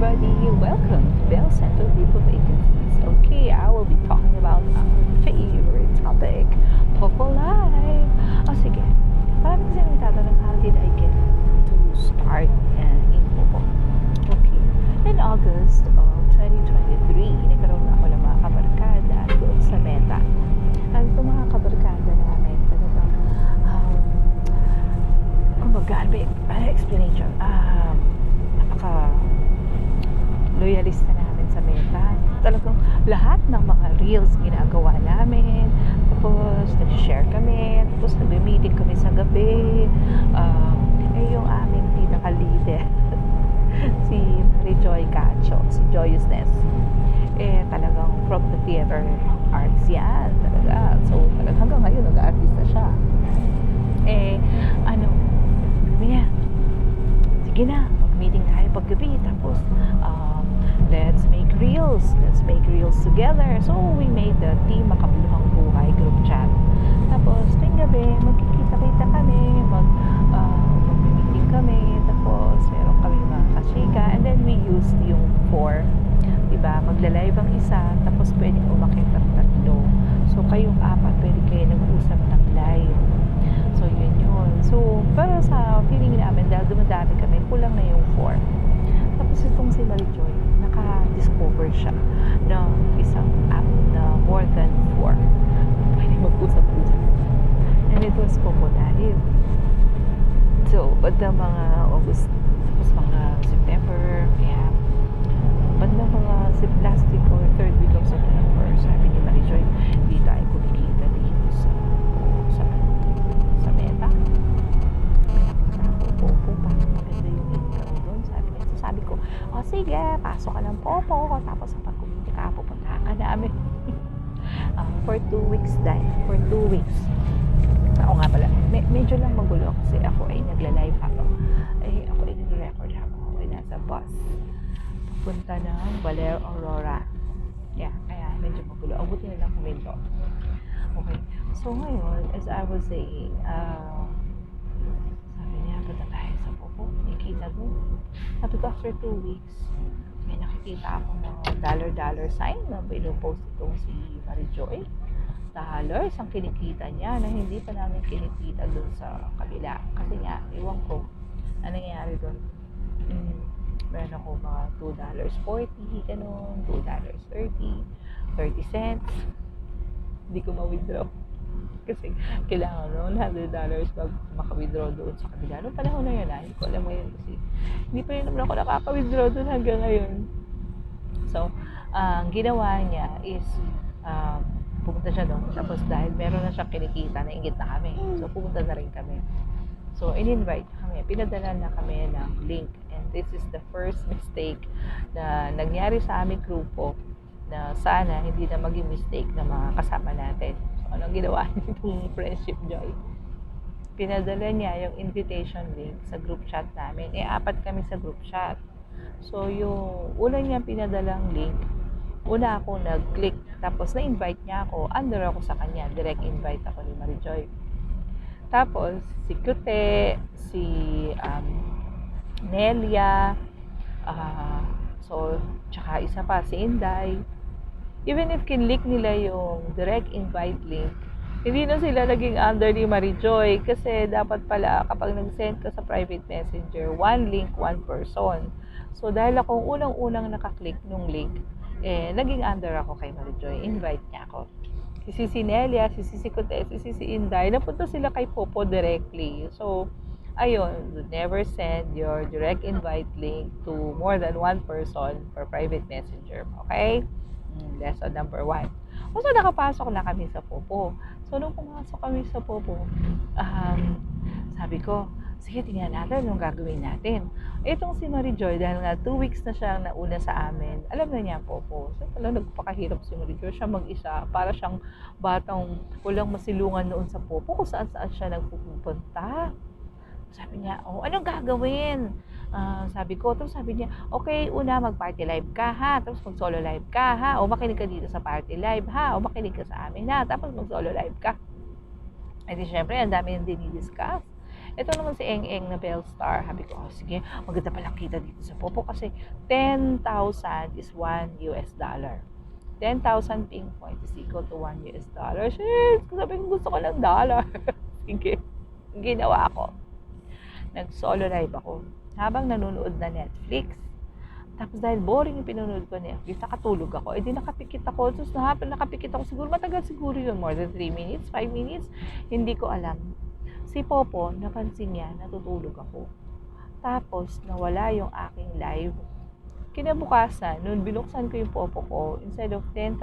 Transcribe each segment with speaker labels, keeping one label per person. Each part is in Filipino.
Speaker 1: everybody, welcome to Bell Center People Vacancies. Okay, I will be talking about our favorite topic, Popo Live. O sige, parang kasi nagtatanong, how did I get to start in Popo? Okay, in August of 2023, nagkaroon ako ng mga kabarkada doon sa Meta. At itong mga kabarkada namin, talagang, kumbaga, ano explanation? Loyalista namin sa Meta. Talagang lahat ng mga reels ginagawa namin. Tapos nag-share kami. Tapos nag-meeting kami sa gabi. Yung aming pinaka-leader si Marijoy Cacho, si Joyousness. Talagang from the theater arts yan. Talaga. So talagang hanggang ngayon nag-artista siya. Sabi niya, sige na, mag-meeting tayo paggabi. Tapos let's make reels together. So we made the Team Makabuluhang Buhay group chat. Tapos ting gabi magkikita-kita kami, mag-meeting kami, tapos meron kami mga kasika, and then we used yung 4, diba, magla-live ang isa, tapos pwedeng umakit ang 3. So kayong 4 pwede kayo nag-usap ng live. So yun. So para sa feeling namin, dahil dumadami kami, kulang na yung 4. Tapos itong si Marijoy, naka-discover siya ng isang app na more than 4. Pwede mag-usap-usap. And it was Popo Live. So, banda mga August, tapos mga September, banda mga last week or third week of September, sabi ni Marijoy, hindi tayo kumikita dito sa Meta. May nakita ako, Popo, parang maganda yung income doon, sabi niya. So, sabi ko, sige, pasok ka ng Popo, tapos pag kumita ka, pupuntahan ka namin. For 2 weeks dahil. For 2 weeks. Ako nga pala, medyo lang magulo kasi ako ay nagla-live ako. Ako ay nag-record ako. Ako ay nasa bus. Punta ng Valero Aurora. Kaya medyo magulo. Buti na lang kuminto. Okay. So ngayon, as I was saying, sabi niya, punta tayo sa Popo. Nakikita doon. Sabi ko, after 2 weeks, may nakikita ako ng dollar sign na pinupost itong si Marijoy. Dollars ang kinikita niya na hindi pa namin kinikita doon sa kabila. Kasi nga, iwan ko, ano nangyayari doon. Meron ako mga $2.40, ganun, $2.30, 30 cents. Hindi ko ma-withdraw. Kasi kailangan noon $100 pag maka-withdraw doon sa kabila. Noong panahon na yun, hindi ko alam ngayon kasi hindi pa rin naman ako nakaka-withdraw doon hanggang ngayon. So, ang ginawa niya is pumunta siya doon. Tapos dahil meron na siyang kinikita, nainggit na kami. So, pumunta na rin kami. So, in-invite kami. Pinadala na kami ng link. And this is the first mistake na nangyari sa aming grupo na sana hindi na maging mistake na mga kasama natin. So, anong ginawa nitong Friendship Joy? Pinadala niya yung invitation link sa group chat namin. 4 kami sa group chat. So, yung una niya pinadalang link, una ako nag-click, tapos na-invite niya ako, under ako sa kanya, direct invite ako ni Marijoy. Tapos, si Cute, si Nelia, tsaka isa pa, si Inday. Even if kinlik nila yung direct invite link, hindi na sila naging under ni Marijoy kasi dapat pala kapag nag-send ka sa private messenger, 1 link, 1 person. So, dahil akong unang-unang nakaklik nung link, naging under ako kay Marijoy. Invite niya ako. Si Nelia, si Cute, si Inday, napunta sila kay Popo directly. So, ayun, never send your direct invite link to more than 1 person per private messenger. Okay? Lesson number 1. So, nakapasok na kami sa Popo. So, nung pumasok kami sa Popo, sabi ko, sige, tingnan natin anong gagawin natin. Itong si Marijoy, dahil nga 2 weeks na siyang nauna sa amin, alam na niya Popo. So, talagang nagpakahirap si Marijoy. Siya mag-isa, para siyang batang walang masilungan noon sa Popo kung saan-saan siya nagpupunta. Sabi niya, anong gagawin? Sabi ko, tapos sabi niya, okay, una mag-party live ka ha, tapos mag-solo live ka ha, o makinig ka dito sa party live ha, o makinig ka sa amin ha, tapos mag-solo live ka. E di syempre, ang dami yung dinidiscuss. Ito naman si Eng Eng na Bellstar. Sabi ko, oh, sige, maganda palang kita dito sa Popo kasi 10,000 is $1. 10,000 ping point is equal to $1. Shit! Sabi ko, gusto ko ng dollar. Sige, ginawa ko. Nag-solo live ako habang nanonood na Netflix. Tapos dahil boring yung pinanood ko Netflix, nakatulog ako. Eh di nakapikit ako. Tapos nakapikit ako. Siguro matagal siguro yun. More than 3 minutes, 5 minutes. Hindi ko alam. Si Popo, napansin niya, natutulog ako. Tapos nawala yung aking live. Kinabukasan, nung binuksan ko yung Popo ko, instead of 10,000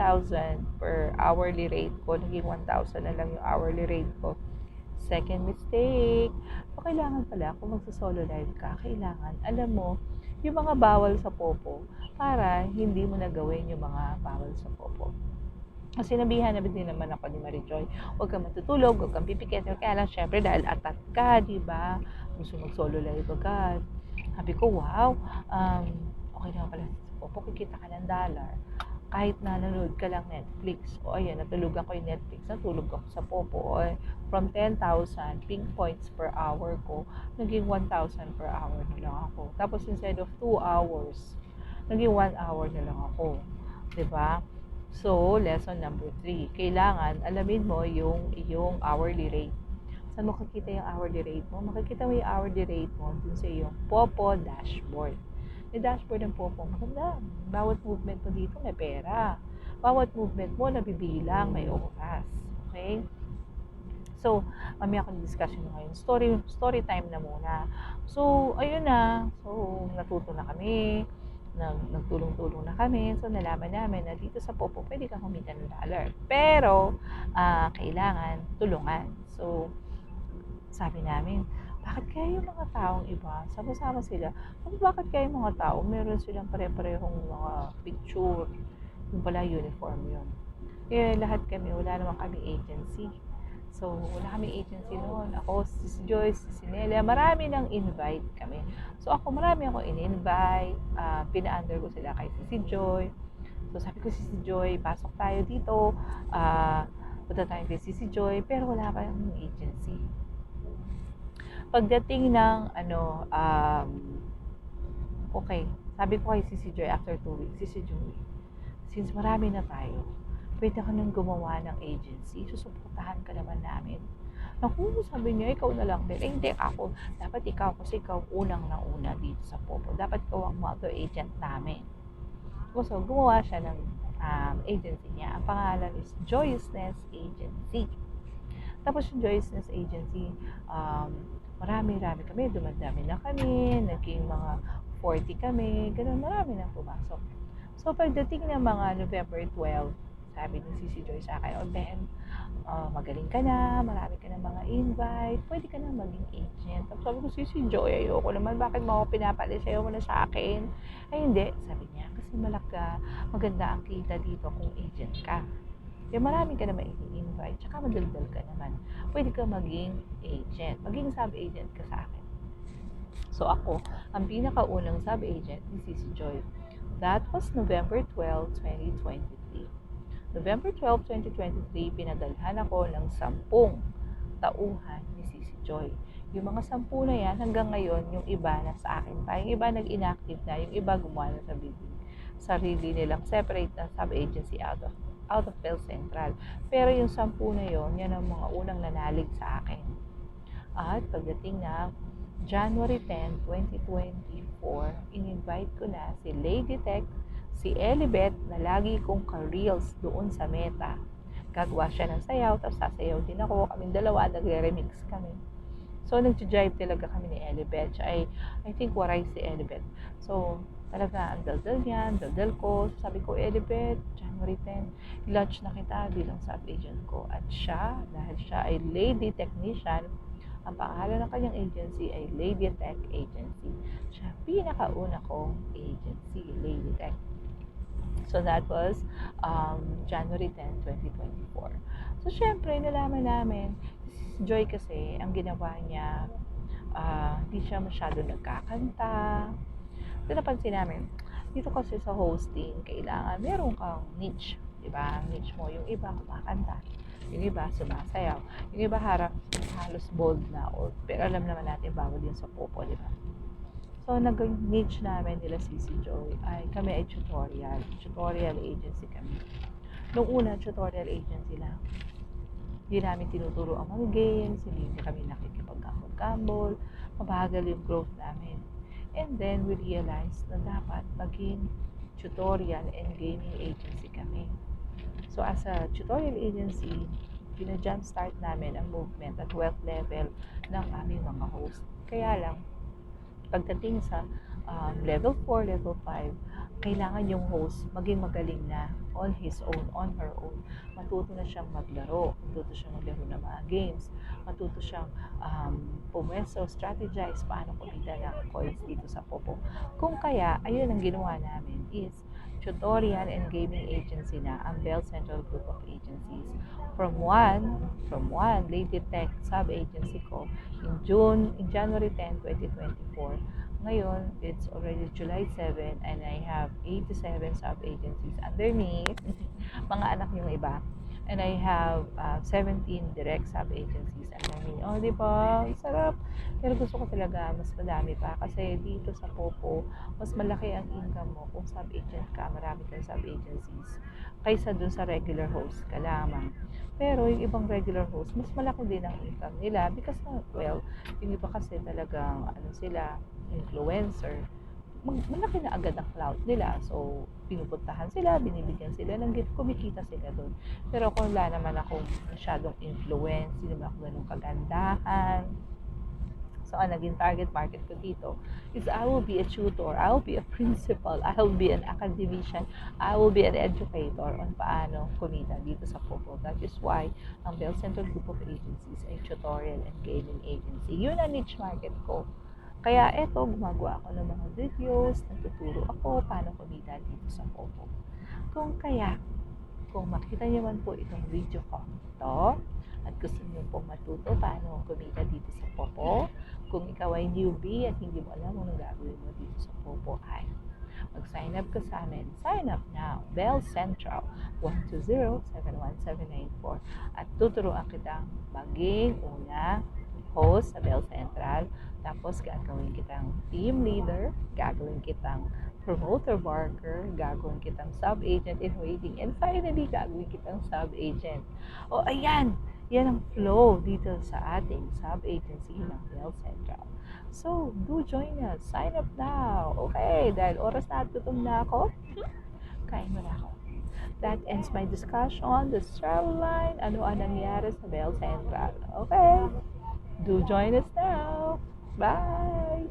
Speaker 1: per hourly rate ko, naging 1,000 na lang yung hourly rate ko. Second mistake. So, kailangan pala, kung magsa-solo live ka, kailangan, alam mo, yung mga bawal sa Popo para hindi mo nagawin yung mga bawal sa Popo. Kasi sinabihan na din naman ako ni Marijoy, huwag kang matutulog, huwag kang pipikit. Kaya lang, syempre, dahil atat ka, di ba? Gusto mag-solo live agad. Sabi ko, wow, okay naman pala sa Popo, kikita ka ng dollar. Kahit na nanonood ka lang Netflix, o ayan, natulugan ko yung Netflix, natulog ako sa Popo, o from 10,000 ping points per hour ko, naging 1,000 per hour na lang ako. Tapos instead of 2 hours, naging 1 hour na lang ako. Diba? So, lesson number 3, kailangan alamin mo yung iyong hourly rate. Saan mo makikita yung hourly rate mo? Makikita mo yung hourly rate mo dun sa iyong Popo dashboard. Yung dashboard ng Popo, maganda. Bawat movement mo dito may pera. Bawat movement mo nabibilang, may oras. Okay? So, mamaya ako discussion ngayon. Story time na muna. So, ayun na. So, natuto na kami. Nagtulong-tulong na kami. So, nalaman namin na dito sa Popo, pwede kang kumita ng dollar. Pero, kailangan tulungan. So, sabi namin, bakit kaya yung mga taong iba, sama-sama sila, bakit kaya yung mga tao, meron silang pare-parehong mga picture, yung pala uniform yun. Eh, lahat kami, wala naman kami agency. So, wala kami agency noon. Ako, si Joyce, si Nelia, marami nang invite kami. So, marami ako in-invite. Pina-under ko sila kay si Joy. So, sabi ko si Joy, pasok tayo dito. Punta tayo kay si Joy, pero wala pa yung agency. Pagdating ng okay, sabi ko kay si Joy after 2 weeks, si Joy, since marami na tayo, pwede ka nang gumawa ng agency, susuportahan ka naman namin. Naku, sabi niya, ikaw na lang din. Eh, hindi ako. Dapat ikaw, kasi ikaw unang nauna dito sa Popo. Dapat ikaw ang mother agent namin. So, gumawa siya ng agency niya. Ang pangalan is Joyousness Agency. Tapos yung Joyousness Agency, marami-rami kami, dumadami na kami, naging mga 40 kami, ganun, marami na pumasok. So, pagdating ng mga November 12, sabi ni Sisi Joy sa akin, Ben, magaling ka na, marami ka na mga invite, pwede ka na maging agent. Tapos sabi ko, Sisi Joy, ayoko naman, bakit mo ako pinapalis, ayaw mo na sa akin? Ay, hindi, sabi niya, kasi maganda ang kita dito kung agent ka. Kaya marami ka naman i-invite, tsaka madaldal ka naman. Pwede ka maging agent, maging sub-agent ka sa akin. So ako, ang pinakaunang sub-agent ni Sisi Joy. That was November 12, 2023. November 12, 2023, pinadalhan ako ng 10 tauhan ni Sisi Joy. Yung mga 10 na yan, hanggang ngayon, yung iba na sa akin pa. Yung iba nag-inactive na, yung iba gumawa na sarili nilang separate na sub-agency out of Bell Central. Pero yung 10 na yon, yan ang mga unang nanalig sa akin. At pagdating na January 10, 2024, in-invite ko na si Lady Tech, si Elibet na lagi kong ka-reels doon sa Meta. Gagawa siya ng sayaw, tapos sasayaw din ako. Kaming dalawa, nagre-remix kami. So, nag-jive talaga kami ni Elibet. I think waray si Elibet. So, talaga, ang daldal niya, ang daldal ko. So, sabi ko, Elibet, January 10, i-launch na kita bilang sub-agent ko. At siya, dahil siya ay lady technician, ang pangalan ng kanyang agency ay Lady Tech Agency. Siya pinakauna kong agency, Lady Tech. So, that was January 10, 2024. So, syempre, nalaman namin, Joy kasi, ang ginawa niya, hindi siya masyado nagkakanta. So, napansin namin, dito kasi sa hosting, kailangan meron kang niche. Diba? Niche mo, yung iba kumakanta. yung iba sumasayaw, yung iba halos bold na, pero alam naman natin bawal yun sa popo, di ba? So, naging niche namin nila si Joy ay kami ay tutorial agency kami. Nung una, tutorial agency lang. Hindi namin tinuturo ang mga games, hindi kami nakikipag-gamble, mabagal yung growth namin. And then, we realized na dapat maging tutorial and gaming agency kami. So, as a tutorial agency, pina-jumpstart namin ang movement at wealth level ng aming mga host. Kaya lang, pagdating sa level 4, level 5, kailangan yung host maging magaling na on his own, on her own. Matuto na siyang maglaro, matuto siyang maglaro ng mga games, matuto siyang pumwesto, strategize, paano kumita ng coins dito sa Popo. Kung kaya, ayun ang ginawa namin is tutorial and gaming agency na ang Bell Central Group of Agencies. From one Lady Tech sub-agency ko in January 10, 2024. Ngayon, it's already July 7 and I have 87 sub-agencies under me. Mga anak yung iba. And I have 17 direct sub-agencies under me. Oh, di ba? Sarap. Pero gusto ko talaga mas madami pa kasi dito sa Popo, mas malaki ang income mo kung sub-agent ka, marami kang sub-agencies kaysa dun sa regular host ka lamang. Pero yung ibang regular host, mas malaki din ang income nila because, well, yung iba kasi talagang sila, influencer, malaki na agad ang clout nila. So, pinupuntahan sila, binibigyan sila ng gift, kumikita sila doon. Pero kung wala naman akong masyadong influence, hindi naman ako ganun kagandahan. So, ang naging target market ko dito is I will be a tutor, I will be a principal, I will be an academician, I will be an educator on paano kumita dito sa Popo. That is why ang Bell Central Group of Agencies ay tutorial and gaming agency. Yun ang niche market ko. Kaya eto, gumagawa ako ng mga videos, nagtuturo ako paano kumita dito sa Popo. Kung makita niyo man po itong video ko ito, at gusto niyo pong matuto paano kumita dito sa Popo, kung ikaw ay newbie at hindi mo alam kung anong gagawin mo dito sa Popo ay mag-sign up ka sa amin. Sign up now. Bell Central 120-71794 at tuturuan kitang maging unang host sa Bell Central. Tapos gagawin kitang team leader, gagawin kitang promoter worker, gagawin kitang sub-agent in waiting, and finally gagawin kitang sub-agent. O ayan, yan ang flow dito sa ating sub-agency ng Bell Central. So, do join us. Sign up now. Okay, dahil oras na at gutom na ako, kain mo na ako. That ends my discussion. The travel line, ano ang nangyari sa Bell Central. Okay, do join us now. Bye!